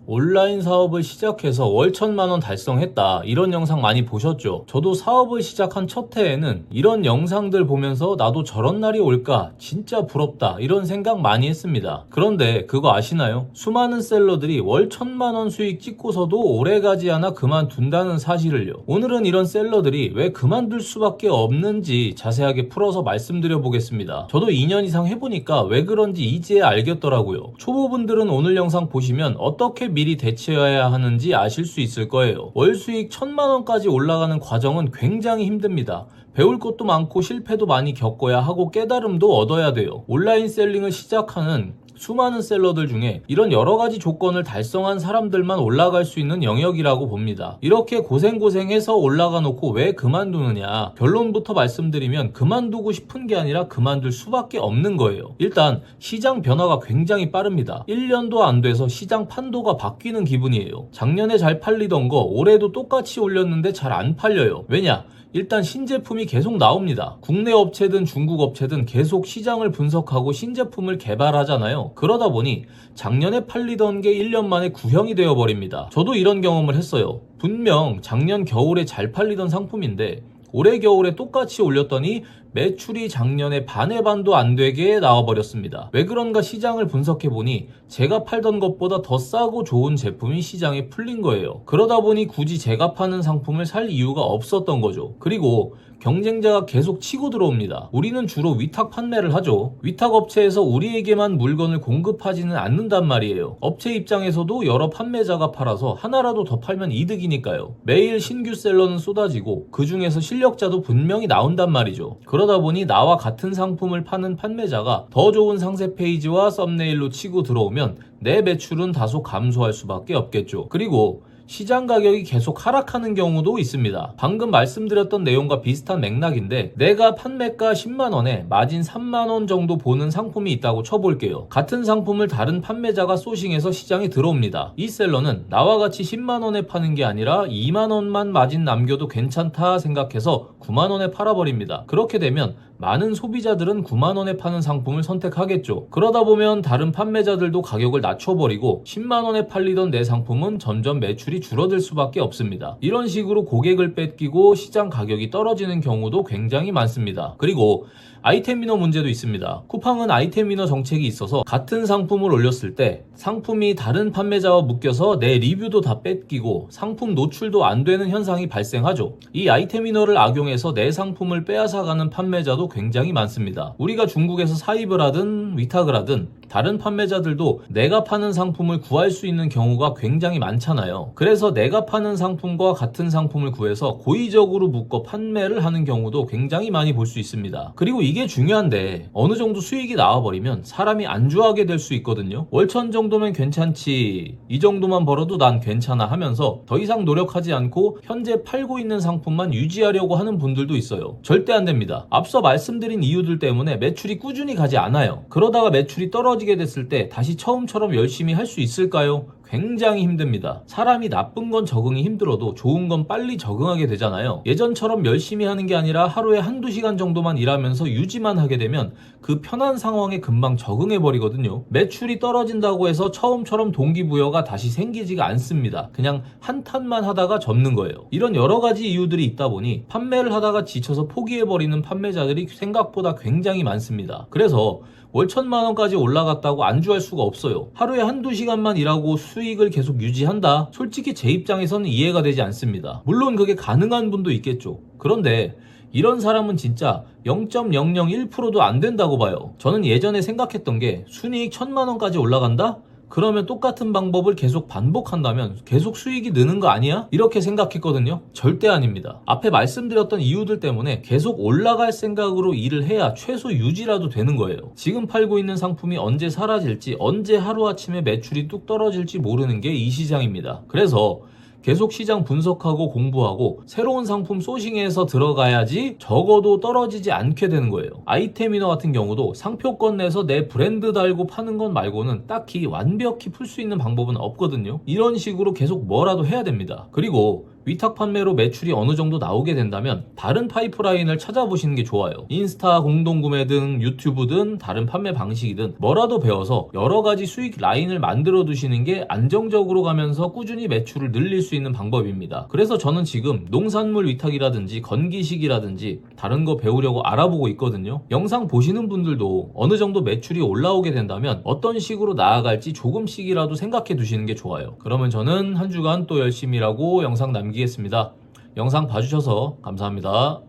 온라인 사업을 시작해서 월 1,000만원 달성했다, 이런 영상 많이 보셨죠? 저도 사업을 시작한 첫 해에는 이런 영상들 보면서 나도 저런 날이 올까 진짜 부럽다 이런 생각 많이 했습니다. 그런데 그거 아시나요? 수많은 셀러들이 월 1,000만원 수익 찍고서도 오래가지 않아 그만둔다는 사실을요. 오늘은 이런 셀러들이 왜 그만둘 수밖에 없는지 자세하게 풀어서 말씀드려 보겠습니다. 저도 2년 이상 해보니까 왜 그런지 이제야 알겠더라고요. 초보분들은 오늘 영상 보시면 어떻게 미리 대처해야 하는지 아실 수 있을 거예요. 월 수익 1,000만원까지 올라가는 과정은 굉장히 힘듭니다. 배울 것도 많고 실패도 많이 겪어야 하고 깨달음도 얻어야 돼요. 온라인 셀링을 시작하는 수많은 셀러들 중에 이런 여러가지 조건을 달성한 사람들만 올라갈 수 있는 영역이라고 봅니다. 이렇게 고생해서 올라가 놓고 왜 그만두느냐, 결론부터 말씀드리면 그만두고 싶은 게 아니라 그만둘 수밖에 없는 거예요. 일단 시장 변화가 굉장히 빠릅니다. 1년도 안 돼서 시장 판도가 바뀌는 기분이에요. 작년에 잘 팔리던 거 올해도 똑같이 올렸는데 잘 안 팔려요. 왜냐? 일단 신제품이 계속 나옵니다. 국내 업체든 중국 업체든 계속 시장을 분석하고 신제품을 개발하잖아요. 그러다 보니 작년에 팔리던 게 1년 만에 구형이 되어버립니다. 저도 이런 경험을 했어요. 분명 작년 겨울에 잘 팔리던 상품인데 올해 겨울에 똑같이 올렸더니 매출이 작년에 반의 반도 안 되게 나와버렸습니다. 왜 그런가 시장을 분석해보니 제가 팔던 것보다 더 싸고 좋은 제품이 시장에 풀린 거예요. 그러다 보니 굳이 제가 파는 상품을 살 이유가 없었던 거죠. 그리고 경쟁자가 계속 치고 들어옵니다. 우리는 주로 위탁 판매를 하죠. 위탁 업체에서 우리에게만 물건을 공급하지는 않는단 말이에요. 업체 입장에서도 여러 판매자가 팔아서 하나라도 더 팔면 이득이니까요. 매일 신규 셀러는 쏟아지고 그 중에서 실력자도 분명히 나온단 말이죠. 그러다 보니 나와 같은 상품을 파는 판매자가 더 좋은 상세 페이지와 썸네일로 치고 들어오면 내 매출은 다소 감소할 수밖에 없겠죠. 그리고 시장 가격이 계속 하락하는 경우도 있습니다. 방금 말씀드렸던 내용과 비슷한 맥락인데 내가 판매가 10만원에 마진 3만원 정도 보는 상품이 있다고 쳐볼게요. 같은 상품을 다른 판매자가 소싱해서 시장에 들어옵니다. 이 셀러는 나와 같이 10만원에 파는 게 아니라 2만원만 마진 남겨도 괜찮다 생각해서 9만원에 팔아버립니다. 그렇게 되면 많은 소비자들은 9만원에 파는 상품을 선택하겠죠. 그러다 보면 다른 판매자들도 가격을 낮춰버리고 10만원에 팔리던 내 상품은 점점 매출이 줄어들 수밖에 없습니다. 이런 식으로 고객을 뺏기고 시장 가격이 떨어지는 경우도 굉장히 많습니다. 그리고 아이템 위너 문제도 있습니다. 쿠팡은 아이템 위너 정책이 있어서 같은 상품을 올렸을 때 상품이 다른 판매자와 묶여서 내 리뷰도 다 뺏기고 상품 노출도 안 되는 현상이 발생하죠. 이 아이템 위너를 악용해서 내 상품을 빼앗아가는 판매자도 굉장히 많습니다. 우리가 중국에서 사입을 하든 위탁을 하든 다른 판매자들도 내가 파는 상품을 구할 수 있는 경우가 굉장히 많잖아요. 그래서 내가 파는 상품과 같은 상품을 구해서 고의적으로 묶어 판매를 하는 경우도 굉장히 많이 볼 수 있습니다. 그리고 이게 중요한데 어느 정도 수익이 나와버리면 사람이 안주하게 될 수 있거든요. 월 1,000 정도면 괜찮지, 이 정도만 벌어도 난 괜찮아 하면서 더 이상 노력하지 않고 현재 팔고 있는 상품만 유지하려고 하는 분들도 있어요. 절대 안 됩니다. 앞서 말씀드린 이유들 때문에 매출이 꾸준히 가지 않아요. 그러다가 매출이 떨어지게 됐을 때 다시 처음처럼 열심히 할 수 있을까요? 굉장히 힘듭니다. 사람이 나쁜 건 적응이 힘들어도 좋은 건 빨리 적응하게 되잖아요. 예전처럼 열심히 하는 게 아니라 하루에 한두 시간 정도만 일하면서 유지만 하게 되면 그 편한 상황에 금방 적응해 버리거든요. 매출이 떨어진다고 해서 처음처럼 동기부여가 다시 생기지가 않습니다. 그냥 한탄만 하다가 접는 거예요. 이런 여러 가지 이유들이 있다 보니 판매를 하다가 지쳐서 포기해 버리는 판매자들이 생각보다 굉장히 많습니다. 그래서 월 1,000만원까지 올라갔다고 안주할 수가 없어요. 하루에 한두 시간만 일하고 수익을 계속 유지한다? 솔직히 제 입장에서는 이해가 되지 않습니다. 물론 그게 가능한 분도 있겠죠. 그런데 이런 사람은 진짜 0.001%도 안 된다고 봐요. 저는 예전에 생각했던 게 순이익 1,000만원까지 올라간다? 그러면 똑같은 방법을 계속 반복한다면 계속 수익이 느는 거 아니야? 이렇게 생각했거든요. 절대 아닙니다. 앞에 말씀드렸던 이유들 때문에 계속 올라갈 생각으로 일을 해야 최소 유지라도 되는 거예요. 지금 팔고 있는 상품이 언제 사라질지, 언제 하루아침에 매출이 뚝 떨어질지 모르는 게 이 시장입니다. 그래서 계속 시장 분석하고 공부하고 새로운 상품 소싱해서 들어가야지 적어도 떨어지지 않게 되는 거예요. 아이템 위너 같은 경우도 상표권 내서 내 브랜드 달고 파는 것 말고는 딱히 완벽히 풀 수 있는 방법은 없거든요. 이런 식으로 계속 뭐라도 해야 됩니다. 그리고 위탁 판매로 매출이 어느 정도 나오게 된다면 다른 파이프라인을 찾아보시는 게 좋아요. 인스타 공동구매든 유튜브든 다른 판매 방식이든 뭐라도 배워서 여러 가지 수익 라인을 만들어 두시는 게 안정적으로 가면서 꾸준히 매출을 늘릴 수 있는 방법입니다. 그래서 저는 지금 농산물 위탁이라든지 건기식이라든지 다른 거 배우려고 알아보고 있거든요. 영상 보시는 분들도 어느 정도 매출이 올라오게 된다면 어떤 식으로 나아갈지 조금씩이라도 생각해 두시는 게 좋아요. 그러면 저는 한 주간 또 열심히 일하고 영상 남기겠습니다. 영상 봐주셔서 감사합니다.